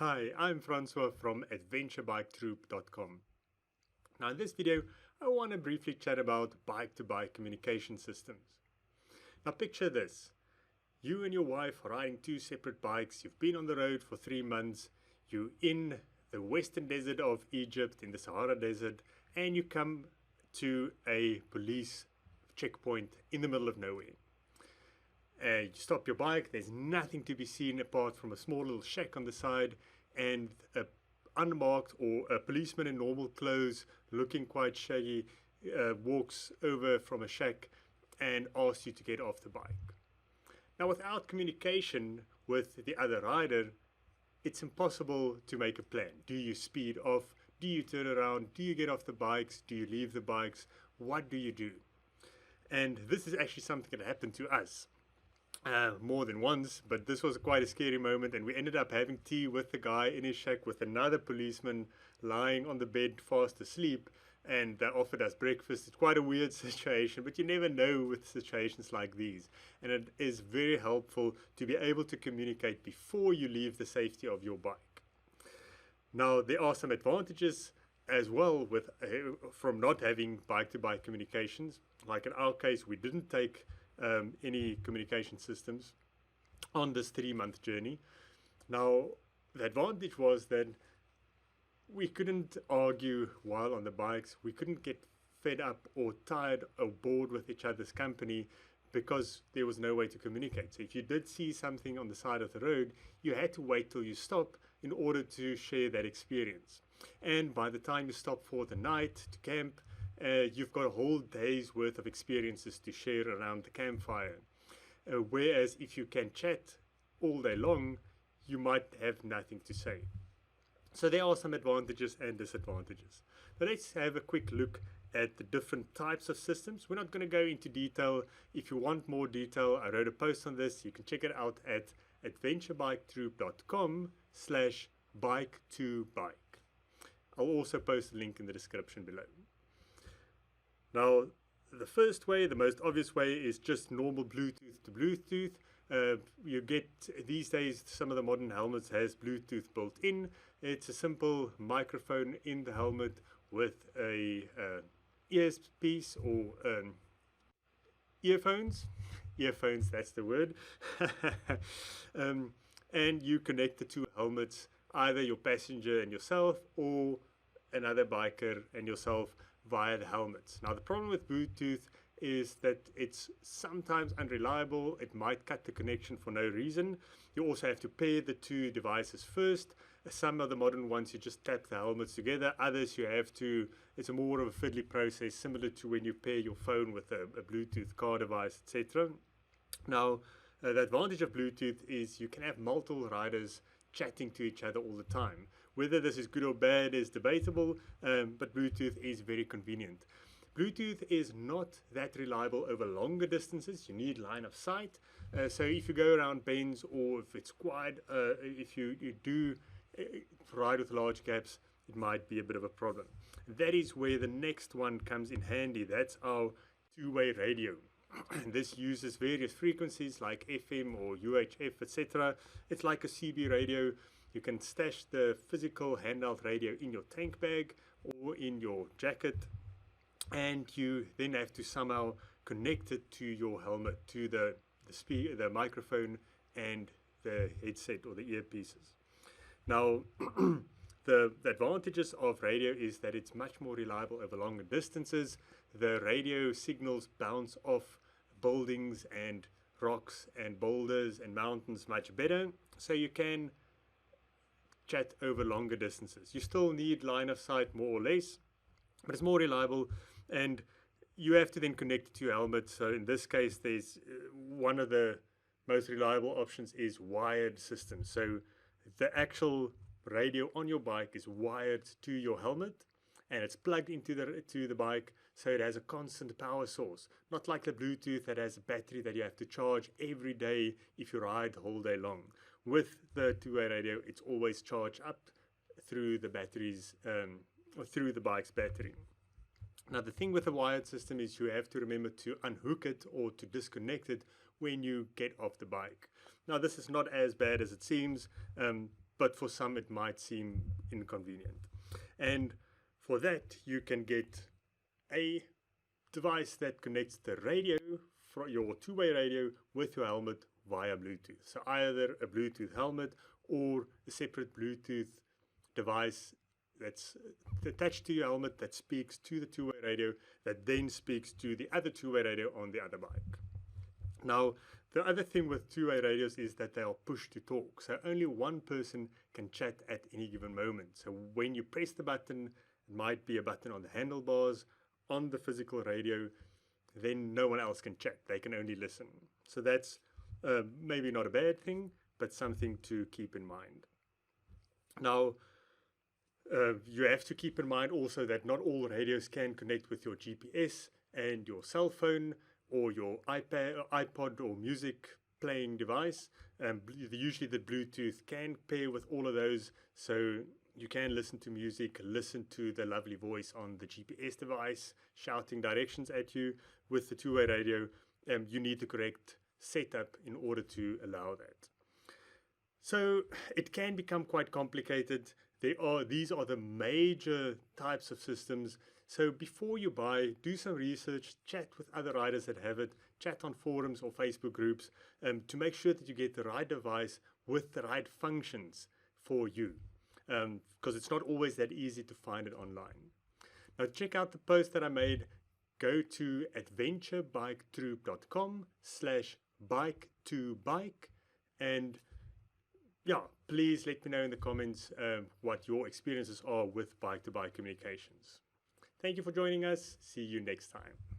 Hi, I'm Francois from adventurebiketroop.com. Now in this video, I want to briefly chat about bike-to-bike communication systems. Now picture this. You and your wife are riding two separate bikes. You've been on the road for 3 months. You're in the western desert of Egypt, in the Sahara Desert, and you come to a police checkpoint in the middle of nowhere. You stop your bike, there's nothing to be seen apart from a small little shack on the side, and a unmarked or a policeman in normal clothes looking quite shaggy walks over from a shack and asks you to get off the bike. Now without communication with the other rider, it's impossible to make a plan. Do you speed off? Do you turn around? Do you get off the bikes? Do you leave the bikes? What do you do? And this is actually something that happened to us. More than once, but this was quite a scary moment, and we ended up having tea with the guy in his shack with another policeman lying on the bed fast asleep, and they offered us breakfast. It's quite a weird situation, but you never know with situations like these, and it is very helpful to be able to communicate before you leave the safety of your bike. Now there are some advantages as well with from not having bike-to-bike communications. Like in our case, we didn't take any communication systems on this 3-month journey. Now the advantage was that we couldn't argue while on the bikes. We couldn't get fed up or tired or bored with each other's company because there was no way to communicate. So if you did see something on the side of the road, you had to wait till you stop in order to share that experience. And by the time you stop for the night to camp, you've got a whole day's worth of experiences to share around the campfire. Whereas if you can chat all day long, you might have nothing to say. So there are some advantages and disadvantages. But let's have a quick look at the different types of systems. We're not going to go into detail. If you want more detail, I wrote a post on this. You can check it out at adventurebiketroop.com/bike2bike. I'll also post a link in the description below. Now, the first way, the most obvious way, is just normal Bluetooth to Bluetooth. You get, these days, some of the modern helmets has Bluetooth built in. It's a simple microphone in the helmet with a earpiece or earphones. Earphones, that's the word. And you connect the two helmets, either your passenger and yourself, or another biker and yourself, via the helmets. Now the problem with Bluetooth is that it's sometimes unreliable. It might cut the connection for no reason. You also have to pair the two devices first. Some of the modern ones you just tap the helmets together. Others you have to, it's a more of a fiddly process, similar to when you pair your phone with a Bluetooth car device, etc. Now the advantage of Bluetooth is you can have multiple riders chatting to each other all the time. Whether this is good or bad is debatable, but Bluetooth is very convenient. Bluetooth is not that reliable over longer distances. You need line of sight. So if you go around bends, or if it's quite, if you do ride with large gaps, it might be a bit of a problem. That is where the next one comes in handy. That's our two-way radio. This uses various frequencies like FM or UHF, etc. It's like a CB radio. You can stash the physical handheld radio in your tank bag or in your jacket, and you then have to somehow connect it to your helmet, to the microphone and the headset or the earpieces. Now the advantages of radio is that it's much more reliable over longer distances. The radio signals bounce off buildings and rocks and boulders and mountains much better, so you can chat over longer distances. You still need line of sight more or less, but it's more reliable, and you have to then connect it to your helmet. So in this case, there's one of the most reliable options is wired systems. So the actual radio on your bike is wired to your helmet, and it's plugged into the bike, so it has a constant power source. Not like the Bluetooth that has a battery that you have to charge every day if you ride the whole day long. With the two-way radio, it's always charged up through the batteries, or through the bike's battery. Now the thing with the wired system is you have to remember to unhook it or to disconnect it when you get off the bike. Now this is not as bad as it seems. but for some it might seem inconvenient. And for that, you can get a device that connects the radio, your two-way radio, with your helmet via Bluetooth. So either a Bluetooth helmet or a separate Bluetooth device that's attached to your helmet that speaks to the two-way radio, that then speaks to the other two-way radio on the other bike. Now, the other thing with two-way radios is that they are push to talk. So only one person can chat at any given moment. So when you press the button, it might be a button on the handlebars, on the physical radio, then no one else can chat. They can only listen. So that's maybe not a bad thing, but something to keep in mind. Now, you have to keep in mind also that not all radios can connect with your GPS and your cell phone or your iPad, or iPod or music playing device. Usually the Bluetooth can pair with all of those, so you can listen to music, listen to the lovely voice on the GPS device shouting directions at you. With the two-way radio, you need the correct setup in order to allow that. So it can become quite complicated. These are the major types of systems. So before you buy, do some research, chat with other riders that have it, chat on forums or Facebook groups to make sure that you get the right device with the right functions for you. Because it's not always that easy to find it online. Now check out the post that I made. Go to adventurebiketroop.com/bike2bike and yeah, please let me know in the comments what your experiences are with bike-to-bike communications. Thank you for joining us. See you next time.